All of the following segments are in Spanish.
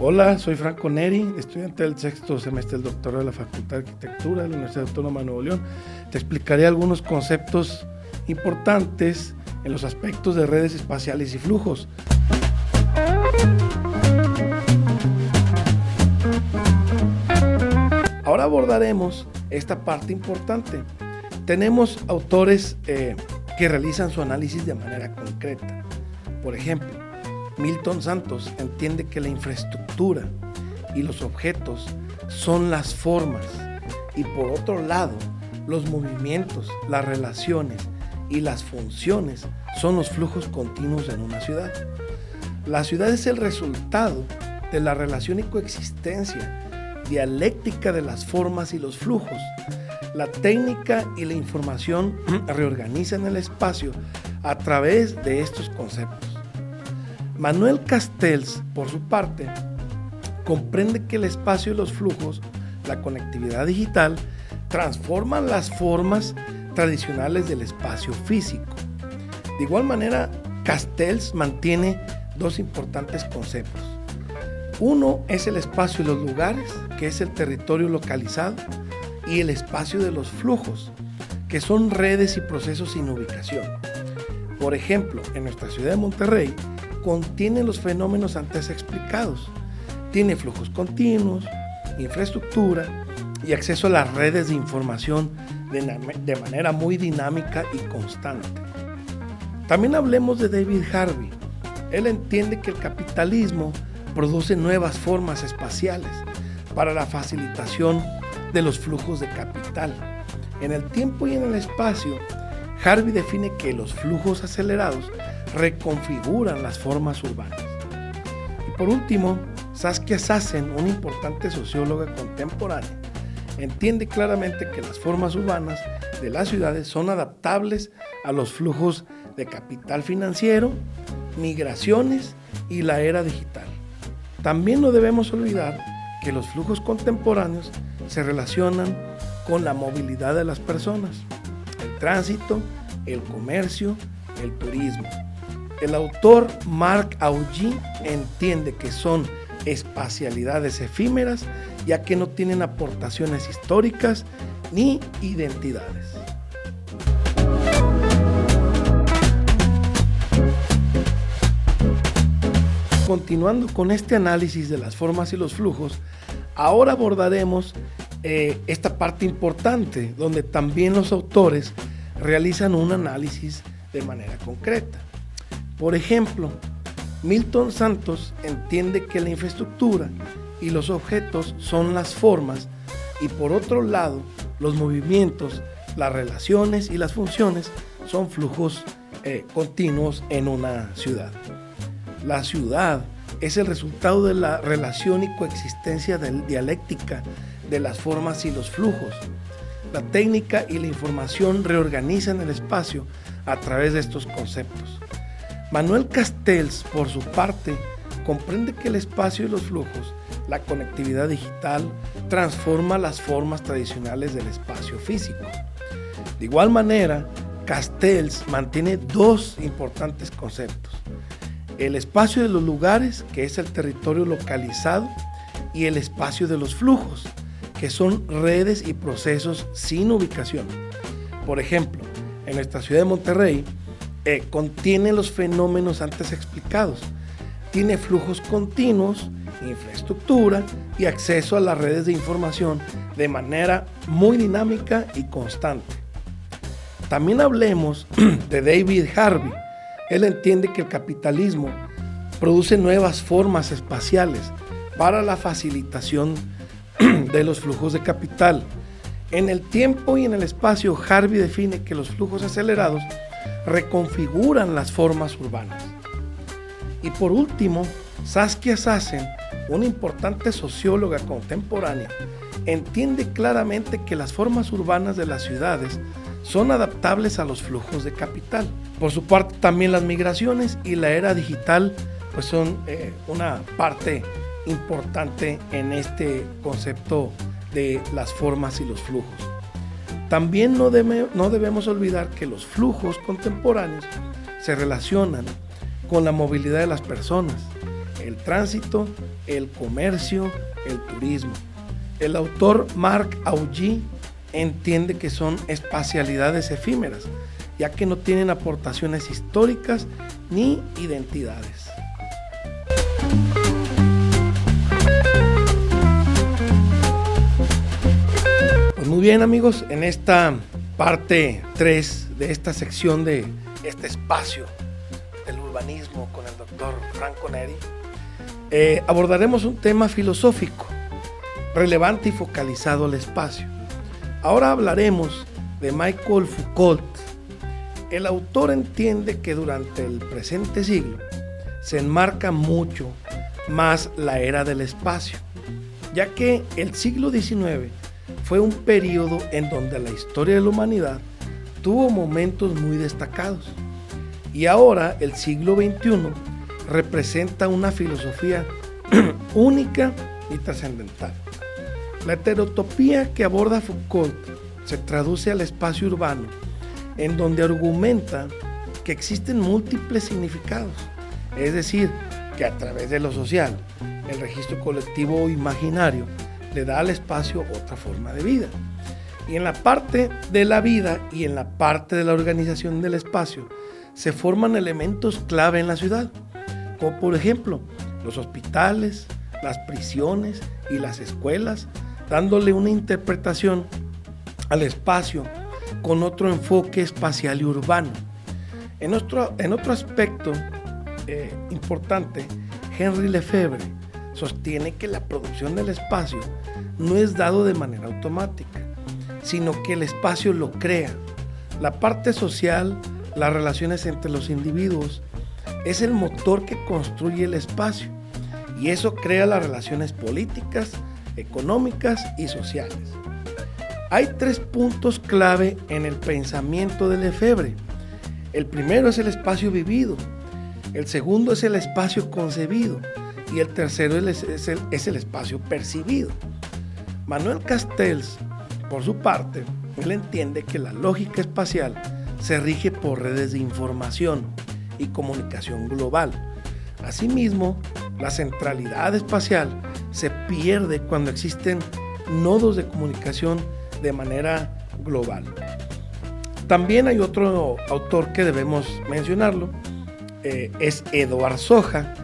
Hola, soy Franco Neri, estudiante del sexto semestre del doctorado de la Facultad de Arquitectura de la Universidad Autónoma de Nuevo León. Te explicaré algunos conceptos importantes en los aspectos de redes espaciales y flujos. Ahora abordaremos esta parte importante. Tenemos autores que realizan su análisis de manera concreta. Por ejemplo, Milton Santos entiende que la infraestructura y los objetos son las formas y por otro lado, los movimientos, las relaciones y las funciones son los flujos continuos en una ciudad. La ciudad es el resultado de la relación y coexistencia dialéctica de las formas y los flujos. La técnica y la información reorganizan el espacio a través de estos conceptos. Manuel Castells, por su parte, comprende que el espacio y los flujos, la conectividad digital, transforman las formas tradicionales del espacio físico. De igual manera, Castells mantiene dos importantes conceptos. Uno es el espacio y los lugares, que es el territorio localizado, y el espacio de los flujos, que son redes y procesos sin ubicación. Por ejemplo, en nuestra ciudad de Monterrey, contiene los fenómenos antes explicados. Tiene flujos continuos, infraestructura y acceso a las redes de información de manera muy dinámica y constante. También hablemos de David Harvey. Él entiende que el capitalismo produce nuevas formas espaciales para la facilitación de los flujos de capital. En el tiempo y en el espacio, Harvey define que los flujos acelerados reconfiguran las formas urbanas. Y por último, Saskia Sassen, una importante socióloga contemporánea, entiende claramente que las formas urbanas de las ciudades son adaptables a los flujos de capital financiero, migraciones y la era digital. También no debemos olvidar que los flujos contemporáneos se relacionan con la movilidad de las personas, el tránsito, el comercio, el turismo. El autor Marc Augí entiende que son espacialidades efímeras, ya que no tienen aportaciones históricas ni identidades. Continuando con este análisis de las formas y los flujos, ahora abordaremos esta parte importante, donde también los autores realizan un análisis de manera concreta. Por ejemplo, Milton Santos entiende que la infraestructura y los objetos son las formas y por otro lado, los movimientos, las relaciones y las funciones son flujos continuos en una ciudad. La ciudad es el resultado de la relación y coexistencia dialéctica de las formas y los flujos. La técnica y la información reorganizan el espacio a través de estos conceptos. Manuel Castells, por su parte, comprende que el espacio y los flujos, la conectividad digital, transforma las formas tradicionales del espacio físico. De igual manera, Castells mantiene dos importantes conceptos: el espacio de los lugares, que es el territorio localizado, y el espacio de los flujos, que son redes y procesos sin ubicación. Por ejemplo, en nuestra ciudad de Monterrey, contiene los fenómenos antes explicados. Tiene flujos continuos, infraestructura y acceso a las redes de información de manera muy dinámica y constante. También hablemos de David Harvey. Él entiende que el capitalismo produce nuevas formas espaciales para la facilitación de los flujos de capital. En el tiempo y en el espacio, Harvey define que los flujos acelerados reconfiguran las formas urbanas. Y por último, Saskia Sassen, una importante socióloga contemporánea, entiende claramente que las formas urbanas de las ciudades son adaptables a los flujos de capital. Por su parte, también las migraciones y la era digital pues son una parte importante en este concepto de las formas y los flujos. También no debemos olvidar que los flujos contemporáneos se relacionan con la movilidad de las personas, el tránsito, el comercio, el turismo. El autor Marc Augí entiende que son espacialidades efímeras, ya que no tienen aportaciones históricas ni identidades. Pues muy bien, amigos, en esta parte 3 de esta sección de este espacio del urbanismo con el doctor Franco Neri, abordaremos un tema filosófico relevante y focalizado al espacio. Ahora hablaremos de Michel Foucault. El autor entiende que durante el presente siglo se enmarca mucho más la era del espacio, ya que el siglo XIX fue un periodo en donde la historia de la humanidad tuvo momentos muy destacados, y ahora el siglo XXI representa una filosofía única y trascendental. La heterotopía que aborda Foucault se traduce al espacio urbano, en donde argumenta que existen múltiples significados, es decir, que a través de lo social, el registro colectivo o imaginario le da al espacio otra forma de vida. Y en la parte de la vida y en la parte de la organización del espacio se forman elementos clave en la ciudad, como por ejemplo los hospitales, las prisiones y las escuelas, dándole una interpretación al espacio con otro enfoque espacial y urbano. En otro aspecto importante, Henri Lefebvre sostiene que la producción del espacio no es dado de manera automática, sino que el espacio lo crea. La parte social, las relaciones entre los individuos, es el motor que construye el espacio, y eso crea las relaciones políticas, económicas y sociales. Hay 3 puntos clave en el pensamiento de Lefebvre. El primero es el espacio vivido, el segundo es el espacio concebido y el tercero es el espacio percibido. Manuel Castells, por su parte, él entiende que la lógica espacial se rige por redes de información y comunicación global. Asimismo, la centralidad espacial se pierde cuando existen nodos de comunicación de manera global. También hay otro autor que debemos mencionarlo, es Eduard Soja.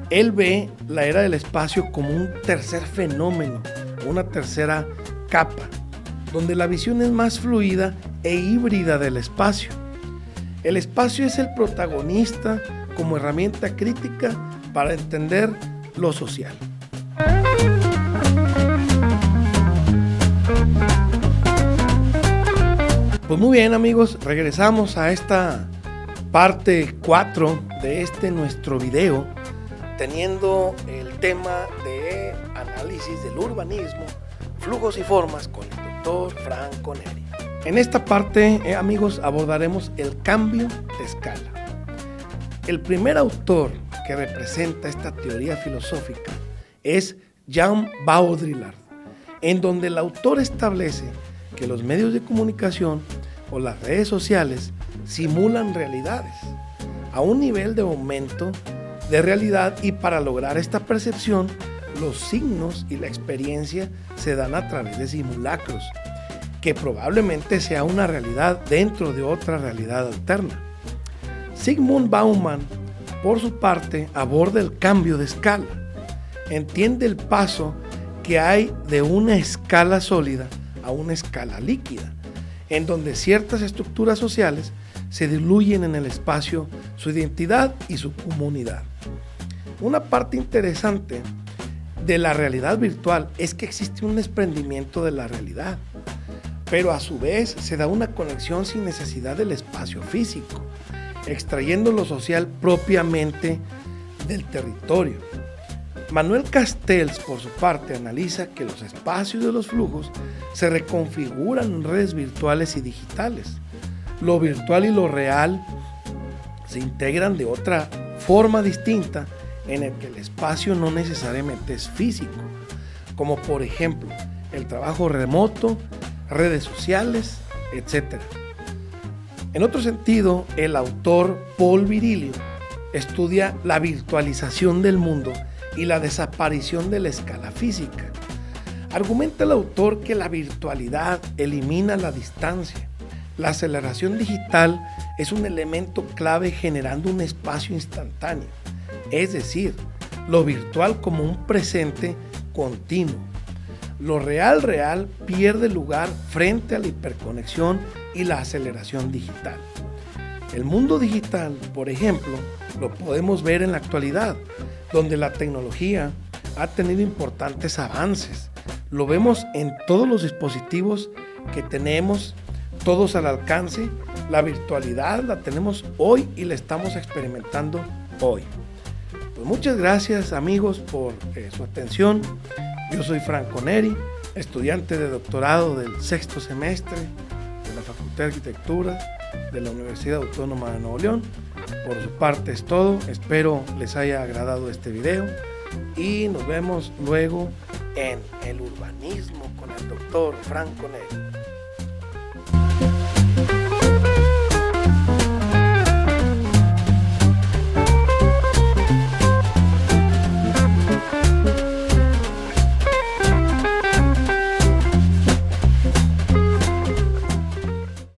Él ve la era del espacio como un tercer fenómeno, una tercera capa, donde la visión es más fluida e híbrida del espacio. El espacio es el protagonista como herramienta crítica para entender lo social. Pues muy bien, amigos, regresamos a esta parte 4 de nuestro video, teniendo el tema de análisis del urbanismo, flujos y formas con el doctor Franco Neri. En esta parte, amigos, abordaremos el cambio de escala. El primer autor que representa esta teoría filosófica es Jean Baudrillard, en donde el autor establece que los medios de comunicación o las redes sociales simulan realidades a un nivel de aumento de realidad, y para lograr esta percepción los signos y la experiencia se dan a través de simulacros, que probablemente sea una realidad dentro de otra realidad alterna. Zygmunt Bauman, por su parte, aborda el cambio de escala. Entiende el paso que hay de una escala sólida a una escala líquida, en donde ciertas estructuras sociales se diluyen en el espacio, su identidad y su comunidad. Una parte interesante de la realidad virtual es que existe un desprendimiento de la realidad, pero a su vez se da una conexión sin necesidad del espacio físico, extrayendo lo social propiamente del territorio. Manuel Castells, por su parte, analiza que los espacios de los flujos se reconfiguran en redes virtuales y digitales. Lo virtual y lo real se integran de otra forma distinta, en el que el espacio no necesariamente es físico, como por ejemplo el trabajo remoto, redes sociales, etc. En otro sentido, el autor Paul Virilio estudia la virtualización del mundo y la desaparición de la escala física. Argumenta el autor que la virtualidad elimina la distancia. La aceleración digital es un elemento clave generando un espacio instantáneo, es decir, lo virtual como un presente continuo. Lo real pierde lugar frente a la hiperconexión y la aceleración digital. El mundo digital, por ejemplo, lo podemos ver en la actualidad, donde la tecnología ha tenido importantes avances. Lo vemos en todos los dispositivos que tenemos, todos al alcance. La virtualidad la tenemos hoy y la estamos experimentando hoy. Pues muchas gracias, amigos, por su atención. Yo soy Franco Neri, estudiante de doctorado del 6º semestre de la Facultad de Arquitectura de la Universidad Autónoma de Nuevo León. Por su parte es todo. Espero les haya agradado este video y nos vemos luego en el urbanismo con el doctor Franco Neri.